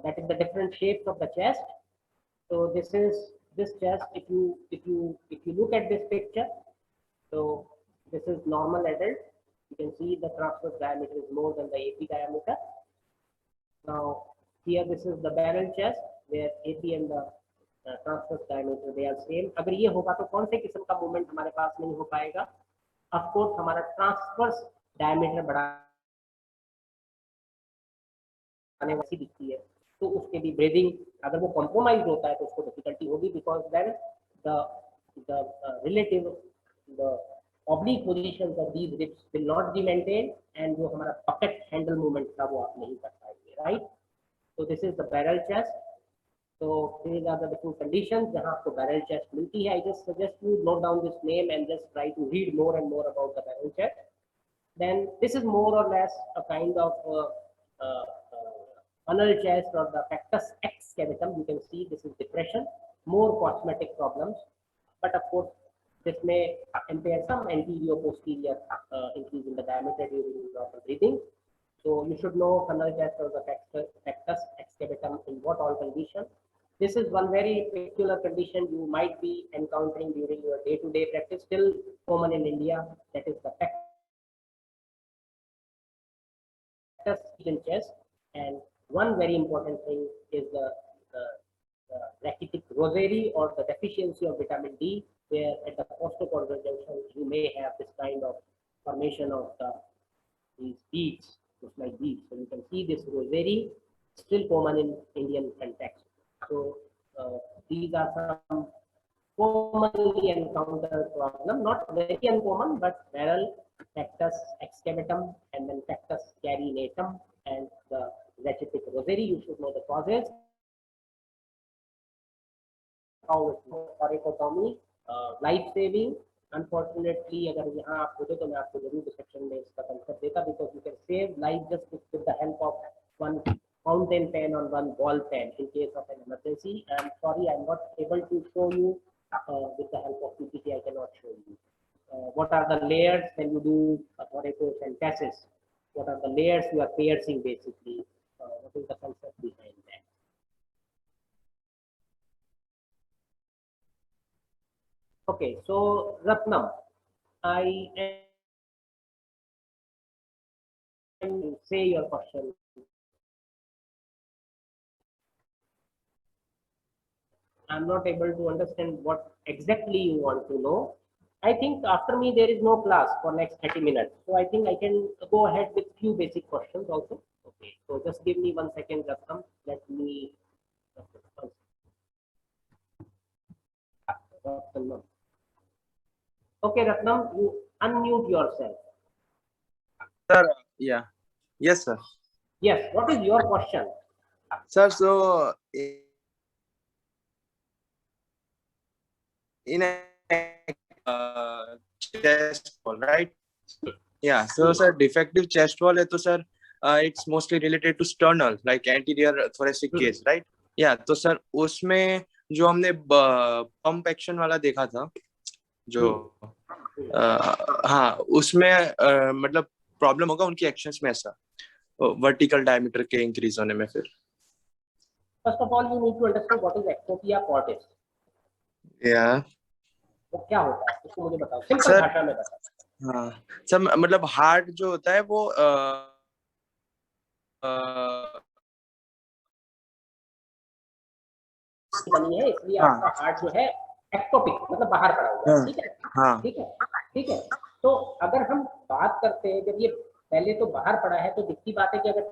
that is the different shapes of the chest. So this is this chest. If you look at this picture, so this is normal adult. You can see the transverse diameter is more than the AP diameter. Now here this is the barrel chest where AP and the transverse diameter they are same. अगर ये होगा तो कौन से किस्म का movement हमारे पास नहीं हो पाएगा? Of course हमारा ट्रांसवर्स डायमीटर बढ़ाने वैसी दिखती है, तो उसके भी ब्रीदिंग अगर वो कॉम्प्रोमाइज होता है तो उसको डिफिकल्टी होगी, because then the relative the oblique positions of these ribs will not be maintained, and जो हमारा bucket handle movement था वो आप नहीं कर पाएंगे, right? So this is the barrel chest. So these are the different conditions जहाँ आपको barrel chest मिलती है. I just suggest you note down this name and just try to read more and more about the barrel chest. Then this is more or less a kind of funnel chest or the pectus excavatum. You can see this is depression, more cosmetic problems, but of course this may impair some anterior posterior increase in the diameter during normal breathing. So you should know funnel chest or the pectus excavatum in what all conditions. This is one very peculiar condition you might be encountering during your day-to-day practice, still common in India, that is the pectus chest. And one very important thing is the rachitic rosary or the deficiency of vitamin D, where at the costochondral junction you may have this kind of formation of these beads, just like these. So you can see this rosary still common in Indian context. So these are some commonly encountered problem, not very uncommon, but barrel, pectus excavatum, and then pectus carinatum, and the rachitic rosary. You should know the causes. Thoracotomy, life saving. Unfortunately, अगर यहाँ आप होते तो मैं आपको जरूर description में इसका कंसेप्ट देता, because you can save life just with the help of one fountain pen or one ball pen in case of an emergency. I'm sorry, I'm not able to show you with the help of PPT. I cannot show you. What are the layers when you do thoracentesis? What are the layers you are piercing basically? What is the concept behind that? Okay, so Ratnam, I am say your question. I'm not able to understand what exactly you want to know. I think after me there is no class for next 30 minutes. So I think I can go ahead with few basic questions also. Okay, so just give me 1 second, Ratnam. Let me. Okay, Ratnam, you unmute yourself. Sir, yeah. Yes, sir. Yes, what is your question? Sir, so in a chest wall, right? Yeah, so sir, defective chest wall है तो sir, it's mostly related to sternal, like anterior thoracic case, right? Yeah, तो sir उसमें जो हमने pump action वाला देखा था, जो हाँ उसमें मतलब प्रॉब्लम होगा उनकी एक्शंस में ऐसा वर्टिकल डायमीटर के इंक्रीज होने में फिर. First of all, you need to understand what is ectopia cordis. Yeah. वो क्या होता है उसको मुझे बताओ, सिंपल भाषा में बताओ. हाँ सर, मतलब हार्ट जो होता है वो बनी है, इसलिए आपका हार्ट जो है एक्टोपिक मतलब बाहर पड़ा हुआ है. ठीक है. ठीक है. ठीक है. तो अगर हम बात करते हैं जब ये पहले तो बाहर पड़ा है तो दिखती बात है कि अगर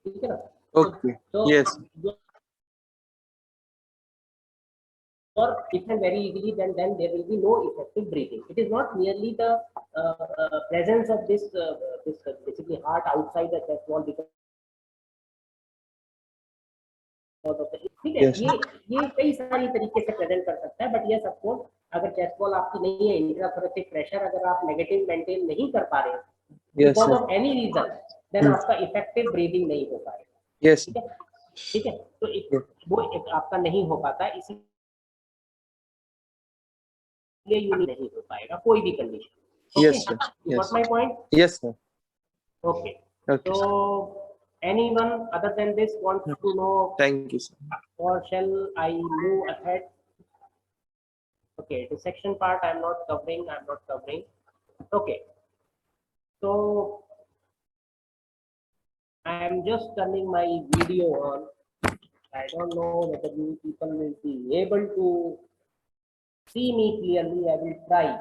ठीक है ना. Okay. Yes. or different very easily, then there will be no effective breathing. It is not merely the presence of this basically heart outside the chest wall because ठीक है. ये कई सारी तरीके से प्रेजेंट कर सकता है, बट ये सबको अगर चेस्ट वॉल आपकी नहीं है, इंट्राथोरेसिक प्रेशर अगर आप नेगेटिव मेंटेन नहीं कर पा रहे because of any reason, then आपका इफेक्टिव ब्रीदिंग नहीं हो पाएगा. यस. ठीक है. तो वो आपका नहीं हो पाता, इसलिए ये नहीं हो पाएगा कोई भी condition. Yes, sir. You got my point? Yes, sir. Okay. Okay, sir. So anyone other than this wants to know, Thank you, sir. or shall I move ahead? Okay, the section part I'm not covering. I'm not covering. Okay, so I am just turning my video on. I don't know whether you people will be able to see me clearly. I will try.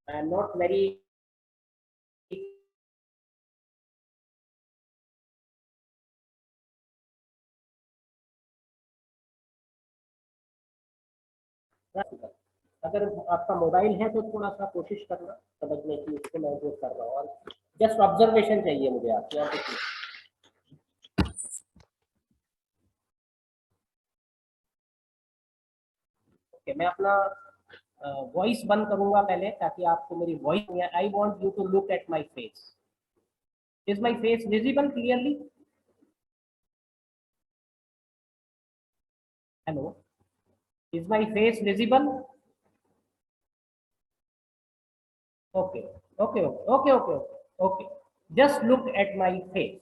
I am not very अगर आपका mobile है तो थोड़ा सा कोशिश करना समझने की, इसको मैं जो कर रहा हूँ, और जस्ट ऑब्जर्वेशन चाहिए मुझे आपसे। यहाँ पे ओके, मैं अपना वॉइस बंद करूंगा पहले ताकि आपको मेरी voice, I want you to look at my face. Is my face visible clearly? Hello, is my face visible? Okay okay okay okay okay, just look at my face.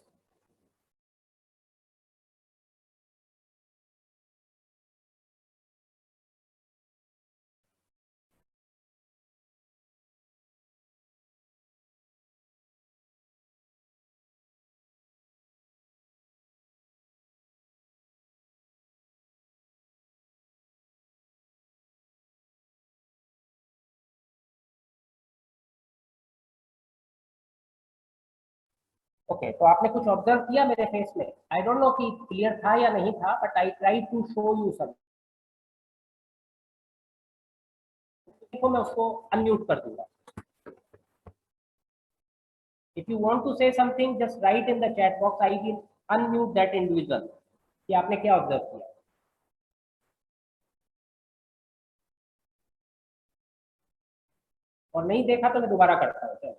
Okay, तो आपने कुछ observe किया मेरे face में? I don't know कि clear था या नहीं था, but I try to show you something. देखो मैं उसको अनम्यूट कर दूंगा। If you want to say something just right in the chat box, I will unmute that individual. कि आपने क्या ऑब्जर्व किया? और नहीं देखा तो मैं दोबारा करता हूँ।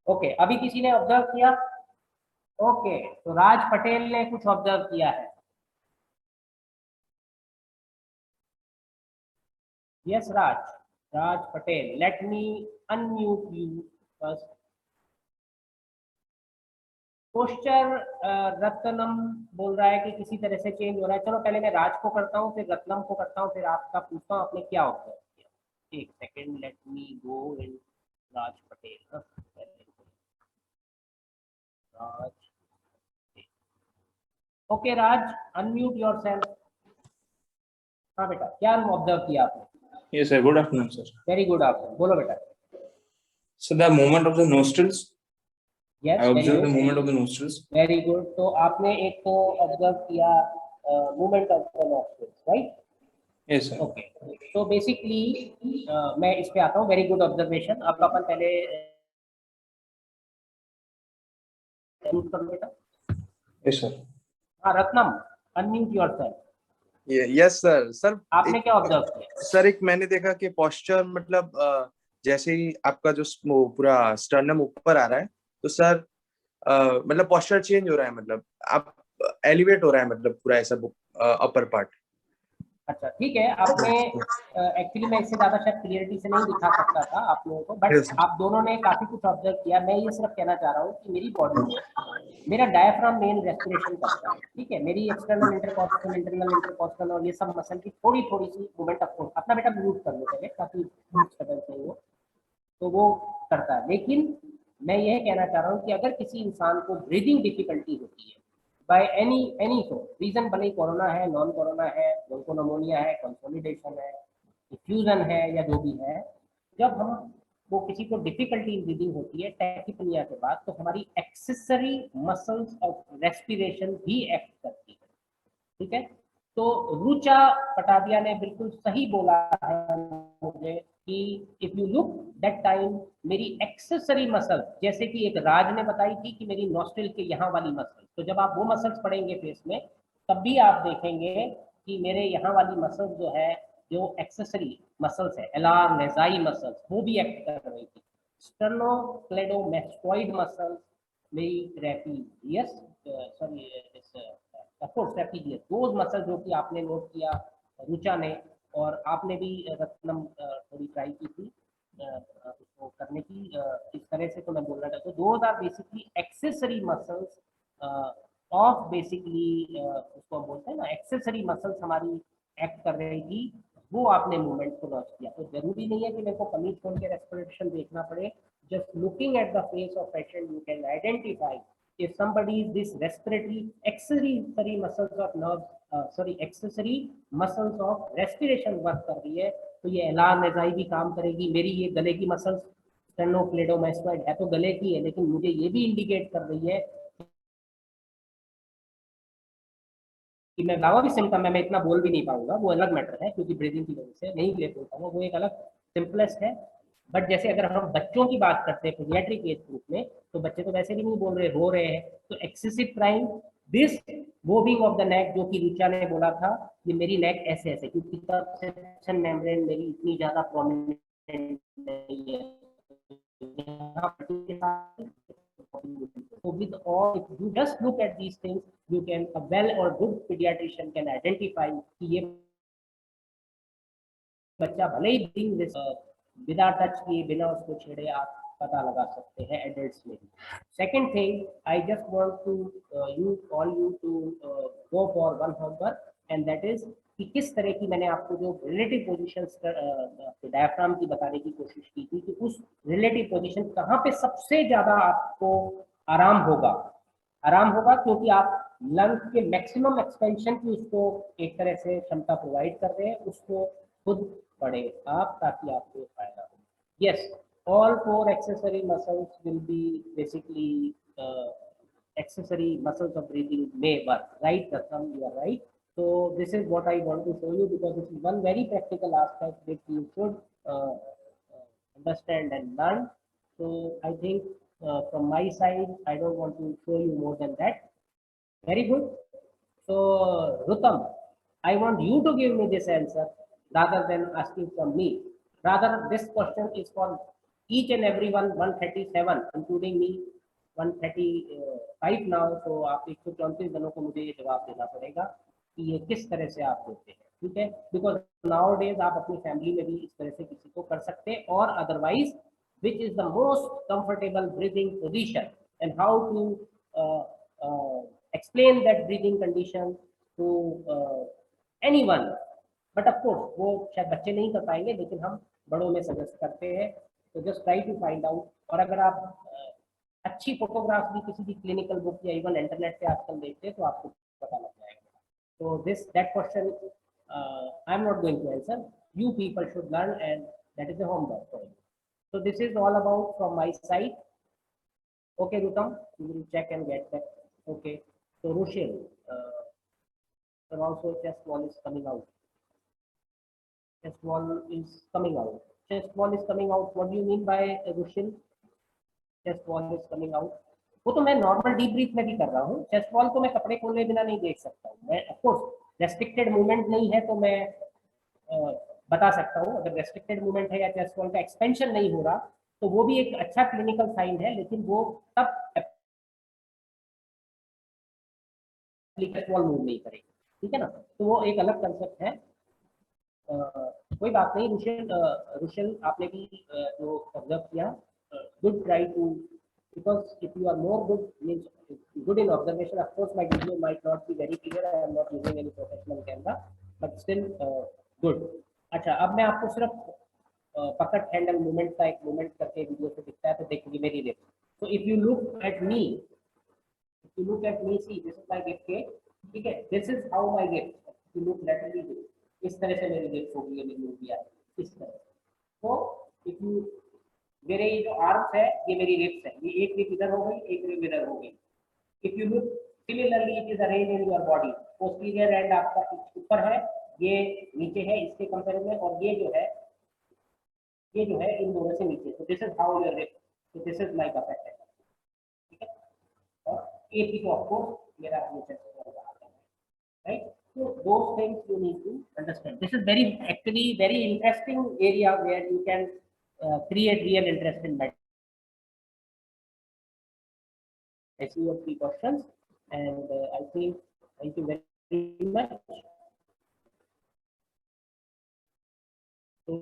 ओके, अभी किसी ने ऑब्जर्व किया? ओके, तो राज पटेल ने कुछ ऑब्जर्व किया है। Yes Raj, Raj Patel, let me unmute you first. Posture Ratnam बोल रहा है कि किसी तरह से चेंज हो रहा है। चलो पहले मैं राज को करता हूँ, फिर रत्नम को करता हूँ, फिर आपका पूछता हूँ आपने क्या ऑब्जर्व किया। एक सेकेंड, लेट मी गो इन राज पटेल। राज, ओके राज, अनम्यूट योरसेल्फ। हाँ बेटा, क्या ऑब्जर्व किया आपने? Yes, sir. Good afternoon, sir. Very good afternoon, बोलो बेटा। So the movement of the nostrils. Yes, I observed the movement of the nostrils. Very good. तो आपने एक तो ऑब्जर्व किया movement of the nostrils, right? Yes, sir. Okay, तो basically मैं इस पे आता हूँ। Very good observation. आपका अपन पहले बेटा। Yes, sir. हाँ Ratnam, unmute yourself. Yes sir. Sir आपने क्या ऑब्जर्व किया? सर एक मैंने देखा कि पोस्चर मतलब जैसे ही आपका जो पूरा स्टर्नम ऊपर आ रहा है तो सर मतलब पोस्चर चेंज हो रहा है, मतलब आप एलिवेट हो रहा है, मतलब पूरा ऐसा अपर पार्ट। अच्छा ठीक है, आपने एक्चुअली मैं इससे ज्यादा शायद क्लियरिटी से नहीं दिखा सकता था आप लोगों को, बट Yes. आप दोनों ने काफी कुछ ऑब्जर्व किया। मैं ये सिर्फ कहना चाह रहा हूँ कि मेरी बॉडी में मेरा डायफ्राम मेन रेस्पिरेशन करता है, ठीक है? मेरी एक्सटर्नल इंटरकॉस्टल, इंटरनल इंटरकॉस्टल और ये सब मसल की थोड़ी थोड़ी सी मूवमेंट अपना बेटा म्यूट कर लो पहले ताकि डिस्टर्बेंस नहीं हो, तो वो करता है। लेकिन मैं यह कहना चाह रहा हूँ कि अगर किसी इंसान को ब्रीदिंग डिफिकल्टी होती है बाय एनी रीजन, भले कोरोना है, नॉन कोरोना है, ब्रोंकोनमोनिया है, कंसोलिडेशन है, डिफ्यूजन है, या जो भी है, जब हम वो किसी को डिफिकल्टी इन ब्रीदिंग होती है टैकिपनिया के बाद, तो हमारी एक्सेसरी मसल्स ऑफ रेस्पिरेशन भी एक्ट करती है, ठीक है? तो रुचा पटाबिया ने बिल्कुल सही बोला है मुझे कि if you look that time मेरी एक्सेसरी मसल, जैसे कि एक राज ने बताई थी कि मेरी नॉस्ट्रिल के यहाँ वाली मसल, तो जब आप वो मसल्स पढ़ेंगे फेस में तब भी आप देखेंगे कि मेरे यहाँ वाली मसल्स जो है, जो एक्सेसरी मसल्स है, एलार नेजाई मसल्स, वो भी एक्ट कर रही थी। स्टर्नोक्लेडोमेस्टोइड मसल्स मेरी trapezius, sorry of course trapezius, those muscle जो कि आपने नोट किया रुचा ने, और आपने भी रत्नम थोड़ी ट्राई की थी उसको करने की, इस तरह से तो मैं बोल रहा था। तो those are basically accessory muscles of basically, उसको हम बोलते हैं ना, एक्सेसरी मसल्स हमारी एक्ट कर रही थी, वो आपने मूवमेंट को लॉन्च किया। तो जरूरी नहीं है कि मेरे को कमीज खोल के रेस्पिरेशन देखना पड़े, just looking at the face of patient you can identify if somebody is this respiratory accessory muscles of nerves, accessory muscles of respiration work कर रही है, तो ये एलार नेजाई भी काम करेगी। मेरी ये गले की मसल्स स्टेनोक्लेडोमेस्टोइड है तो गले की है, लेकिन मुझे ये भी इंडिकेट कर रही है कि मैं अलावा भी सिम्टम है, मैं इतना बोल भी नहीं पाऊंगा, वो अलग मैटर है, क्योंकि ब्रीदिंग की वजह से नहीं ले पाऊंगा, वो एक अलग सिंपलेस्ट है। बट जैसे अगर हम बच्चों की बात करते हैं पीडियाट्रिक एज ग्रुप में, तो बच्चे तो वैसे भी नहीं बोल रहे, रो रहे हैं, तो excessive crime, this moving of the neck, जो कि रिचा ने बोला था, ये मेरी नेक ऐसे ऐसे, क्योंकि सबसेप्शन मेम्ब्रेन मेरी इतनी ज्यादा प्रोमिनेंट नहीं है। So with all, if you just look at these things, you can, a well or good pediatrician can identify कि ये बच्चा भले ही बिन बिना टच किए, बिना उसको छेड़े आप पता लगा सकते हैं एडल्ट्स में भी। Second thing, I just want to you all you to go for one homework, and that is कि किस तरह की, मैंने आपको जो रिलेटिव पोजीशंस डायफ्राम की बताने की कोशिश की थी कि उस रिलेटिव पोजीशन कहाँ पे सबसे ज्यादा आपको आराम होगा। आराम होगा क्योंकि आप लंग्स के मैक्सिमम एक्सपेंशन की उसको एक तरह से क्षमता प्रोवाइड कर रहे हैं, उसको खुद पढ़े आप ताकि आपको फायदा हो। Yes, all four accessory muscles will be basically accessory muscles of breathing may work, right Ratnam, you are right. So this is what I want to show you, because this is one very practical aspect which you should understand and learn. So I think from my side I don't want to show you more than that. Very good. So Rutam, I want you to give me this answer rather than asking from me. Rather, this question is for each and everyone, 137 including me, 135 now. So आप 134 जनों को मुझे ये जवाब देना पड़ेगा कि ये किस तरह से आप देते हैं, ठीक है? बिकॉज नाउ डेज आप अपनी फैमिली में भी इस तरह से किसी को कर सकते हैं, और otherwise which is the most comfortable breathing position and how to explain that breathing condition to anyone. But of course वो शायद बच्चे नहीं कर पाएंगे, लेकिन हम बड़ों में सजेस्ट करते हैं। तो just try to find out, और अगर आप अच्छी फोटोग्राफ भी किसी भी क्लिनिकल बुक या इवन इंटरनेट पे आजकल देखते हैं तो आपको पता लग जाएगा। तो this that question I am not going to answer, you people should learn, and that is a homework for you. So this is all about from my side. Okay, Rutam, we will check and get that. Okay, so Rushil, and also chest wall is coming out. Chest wall is coming out. Chest wall is coming out. What do you mean by Rushil? Chest wall is coming out. वो तो मैं normal deep breath में भी कर रहा हूँ। Chest wall तो मैं कपड़े खोले बिना नहीं देख सकता हूँ। मैं ऑफकोर्स रेस्ट्रिक्टेड मूवमेंट नहीं है तो मैं बता सकता हूँ। अगर रेस्ट्रिक्टेड मूवमेंट है या चेस्ट वॉल का एक्सपेंशन नहीं हो रहा तो वो भी एक अच्छा क्लिनिकल साइन है, लेकिन वो तब चेस्ट वॉल मूव नहीं करेगी, ठीक है ना? तो वो एक अलग कंसेप्ट है। कोई बात नहीं रुशल, आपने भी जो ऑब्जर्व किया, good try to, because if you are more good, means good in observation, of course my video might not be very clear, I am not using any professional camera, but still good. अच्छा, अब मैं आपको सिर्फ पकड़ handle movement का एक movement करके video से दिखता है, तो देखिए मेरी rib. So if you look at me, see this is my rib cage, ठीक है? This is how my rib, if you look laterally, इस तरह से मेरी रिप होगी, ये मेरी मूवी है इस तरह। तो if you, मेरे ये जो आर्म्स है ये मेरी रिब्स है, ये एक रिब इधर हो गई, एक रिब इधर हो गई। If you look similarly it is arrange in your body, posterior and आपका ऊपर है, ये नीचे है इसके कंपेरिजन में, और ये जो है इन दोनों से नीचे। तो this is how your rib, so this is like a pattern, ठीक है। और AP तो ऑफ कोर्स मेरा नीचे right, so those things you need to understand. This is actually very interesting area where you can create real interest in medicine. I see your 3 questions, and I think thank you very much. So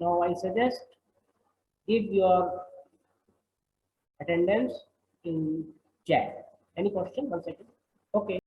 now I suggest give your attendance in chat. Any question? 1 second. Okay.